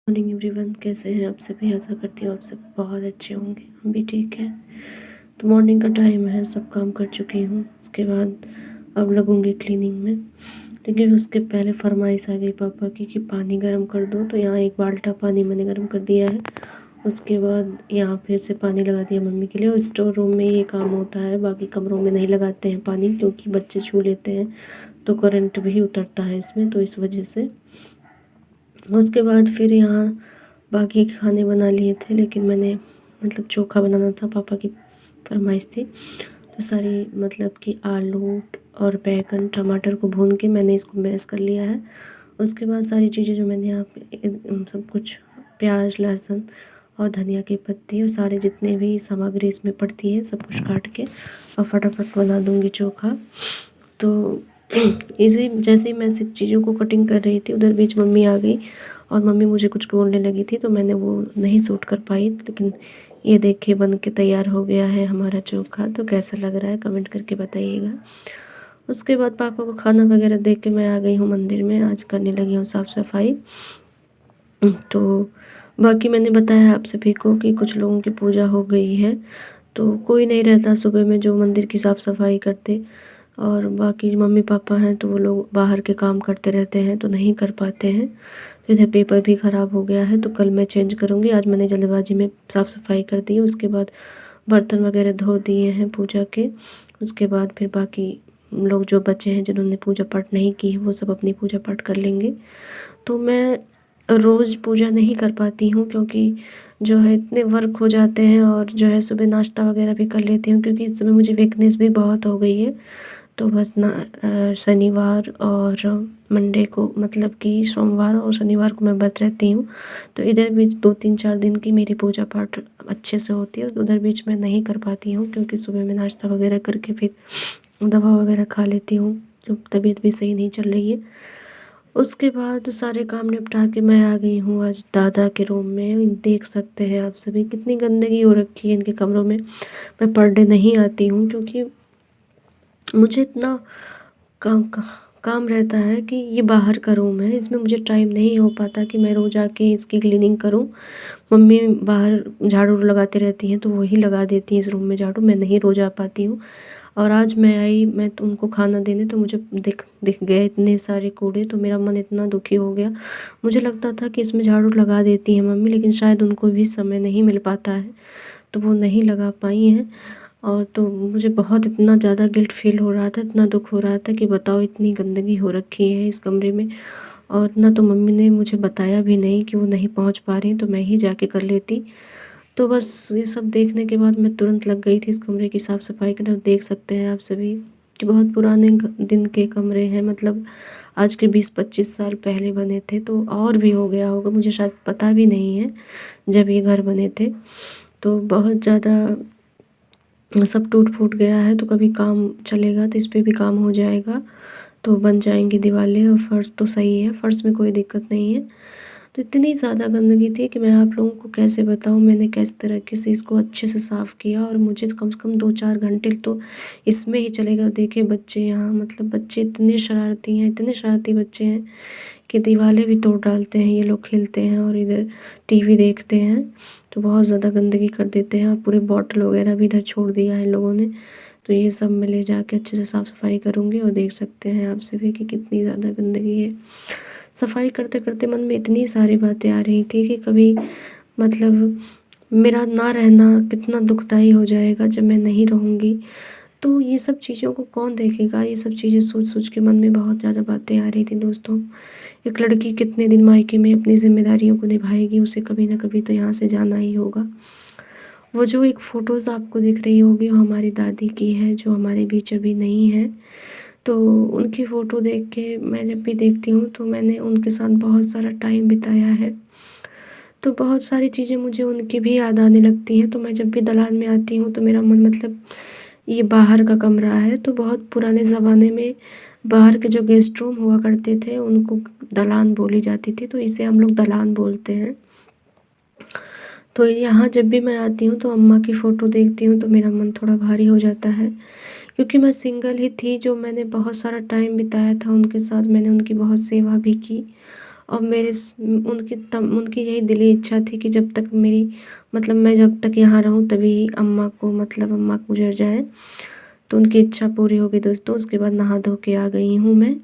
Morning everyone, कैसे हैं आप सभी। आशा करती हूँ आप सब बहुत अच्छे होंगे। हम भी ठीक हैं। तो मॉर्निंग का टाइम है, सब काम कर चुकी हूँ। उसके बाद अब लगूंगी क्लीनिंग में, लेकिन उसके पहले फरमाइश आ गई पापा की कि पानी गर्म कर दो। तो यहाँ एक बाल्टा पानी मैंने गर्म कर दिया है। उसके बाद यहाँ फिर से पानी लगा दिया मम्मी के लिए। और स्टोर रूम में ये काम होता है, बाकी कमरों में नहीं लगाते हैं पानी, क्योंकि बच्चे छू लेते हैं तो करंट भी उतरता है इसमें, तो इस वजह से। उसके बाद फिर यहाँ बाकी खाने बना लिए थे, लेकिन मैंने चोखा बनाना था, पापा की फरमाइश थी। तो सारी कि आलू और बैंगन टमाटर को भून के मैंने इसको मैश कर लिया है। उसके बाद सारी चीज़ें जो मैंने यहाँ पे सब कुछ प्याज लहसुन और धनिया की पत्ती और सारे जितने भी सामग्री इसमें पड़ती है सब कुछ काट के और फटाफट बना दूँगी चोखा। तो इसी जैसे ही मैं सब चीज़ों को कटिंग कर रही थी, उधर बीच मम्मी आ गई और मम्मी मुझे कुछ बोलने लगी थी, तो मैंने वो नहीं शूट कर पाई। लेकिन ये देखिए बन के तैयार हो गया है हमारा चोखा। तो कैसा लग रहा है कमेंट करके बताइएगा। उसके बाद पापा को खाना वगैरह दे के मैं आ गई हूँ मंदिर में। आज करने लगी हूँ साफ़ सफाई। तो बाकी मैंने बताया आप सभी को कि कुछ लोगों की पूजा हो गई है, तो कोई नहीं रहता सुबह में जो मंदिर की साफ़ सफाई करते। और बाकी मम्मी पापा हैं तो वो लोग बाहर के काम करते रहते हैं, तो नहीं कर पाते हैं। तो इधर पेपर भी ख़राब हो गया है, तो कल मैं चेंज करूँगी। आज मैंने जल्दबाजी में साफ़ सफाई कर दी है। उसके बाद बर्तन वगैरह धो दिए हैं पूजा के। उसके बाद फिर बाकी लोग जो बचे हैं जिन्होंने पूजा पाठ नहीं की है वो सब अपनी पूजा पाठ कर लेंगे। तो मैं रोज़ पूजा नहीं कर पाती हूँ, क्योंकि जो है इतने वर्क हो जाते हैं, और जो है सुबह नाश्ता वगैरह भी कर लेती हूँ, क्योंकि इस समय मुझे वीकनेस भी बहुत हो गई है। तो बस ना शनिवार और मंडे को कि सोमवार और शनिवार को मैं व्रत रहती हूँ। तो इधर बीच 2-3-4 दिन की मेरी पूजा पाठ अच्छे से होती है। उधर बीच में नहीं कर पाती हूँ, क्योंकि सुबह में नाश्ता वगैरह करके फिर दवा वगैरह खा लेती हूँ, जो तबीयत भी सही नहीं चल रही है। उसके बाद सारे काम निपटा के मैं आ गई हूँ आज दादा के रूम में। देख सकते हैं आप सभी कितनी गंदगी हो रखी है इनके कमरों में। मैं पर डे नहीं आती हूँ, क्योंकि मुझे इतना काम काम रहता है कि ये बाहर का रूम है, इसमें मुझे टाइम नहीं हो पाता कि मैं रोज़ आके इसकी क्लीनिंग करूं। मम्मी बाहर झाड़ू लगाती रहती हैं, तो वही लगा देती हैं इस रूम में झाड़ू। मैं नहीं रोज़ आ पाती हूँ। और आज मैं आई, मैं तो उनको खाना देने, तो मुझे दिख दिख गए इतने सारे कूड़े। तो मेरा मन इतना दुखी हो गया। मुझे लगता था कि इसमें झाड़ू लगा देती हैं मम्मी, लेकिन शायद उनको भी समय नहीं मिल पाता है, तो वो नहीं लगा पाई हैं। और तो मुझे बहुत इतना ज़्यादा गिल्ट फील हो रहा था, इतना दुख हो रहा था कि बताओ इतनी गंदगी हो रखी है इस कमरे में। और ना तो मम्मी ने मुझे बताया भी नहीं कि वो नहीं पहुंच पा रही, तो मैं ही जाके कर लेती। तो बस ये सब देखने के बाद मैं तुरंत लग गई थी इस कमरे की साफ़ सफाई करने। और देख सकते हैं आप सभी कि बहुत पुराने दिन के कमरे हैं, आज के 20-25 साल पहले बने थे। तो और भी हो गया होगा, मुझे शायद पता भी नहीं है जब ये घर बने थे। तो बहुत ज़्यादा सब टूट फूट गया है। तो कभी काम चलेगा तो इस पे भी काम हो जाएगा, तो बन जाएंगी दीवारें। और फर्श तो सही है, फर्श में कोई दिक्कत नहीं है। तो इतनी ज़्यादा गंदगी थी कि मैं आप लोगों को कैसे बताऊं। मैंने किस तरीके से इसको अच्छे से साफ़ किया, और मुझे कम से कम 2-4 घंटे तो इसमें ही चलेगा। देखिए बच्चे यहाँ बच्चे इतने शरारती हैं, इतने शरारती बच्चे हैं कि दीवारें भी तोड़ डालते हैं। ये लोग खेलते हैं और इधर टीवी देखते हैं, तो बहुत ज़्यादा गंदगी कर देते हैं। और पूरे बॉटल वगैरह भी इधर छोड़ दिया है इन लोगों ने। तो ये सब मैं ले जाके अच्छे से साफ़ सफाई करूँगी। और देख सकते हैं आप सभी कि कितनी ज़्यादा गंदगी है। सफाई करते करते मन में इतनी सारी बातें आ रही थी कि कभी मतलब मेरा ना रहना कितना दुखदाई हो जाएगा जब मैं नहीं रहूँगी। तो ये सब चीज़ों को कौन देखेगा, ये सब चीज़ें सोच सोच के मन में बहुत ज़्यादा बातें आ रही थी दोस्तों। एक लड़की कितने दिन मायके में अपनी जिम्मेदारियों को निभाएगी, उसे कभी ना कभी तो यहाँ से जाना ही होगा। वो जो एक फ़ोटोज़ आपको दिख रही होगी वो हमारी दादी की है, जो हमारे बीच अभी नहीं है। तो उनकी फ़ोटो देख के मैं जब भी देखती हूँ तो मैंने उनके साथ बहुत सारा टाइम बिताया है। तो बहुत सारी चीज़ें मुझे उनकी भी याद आने लगती हैं। तो मैं जब भी दलान में आती हूँ तो मेरा मन ये बाहर का कमरा है, तो बहुत पुराने ज़माने में बाहर के जो गेस्ट रूम हुआ करते थे उनको दलान बोली जाती थी, तो इसे हम लोग दलान बोलते हैं। तो यहाँ जब भी मैं आती हूँ तो अम्मा की फ़ोटो देखती हूँ तो मेरा मन थोड़ा भारी हो जाता है, क्योंकि मैं सिंगल ही थी। जो मैंने बहुत सारा टाइम बिताया था उनके साथ, मैंने उनकी बहुत सेवा भी की। और उनकी यही दिली इच्छा थी कि जब तक मेरी मतलब मैं जब तक यहाँ रहूँ तभी अम्मा को मतलब अम्मा गुजर जाए। तो उनकी इच्छा पूरी हो गई दोस्तों। उसके बाद नहा धो के आ गई हूँ मैं।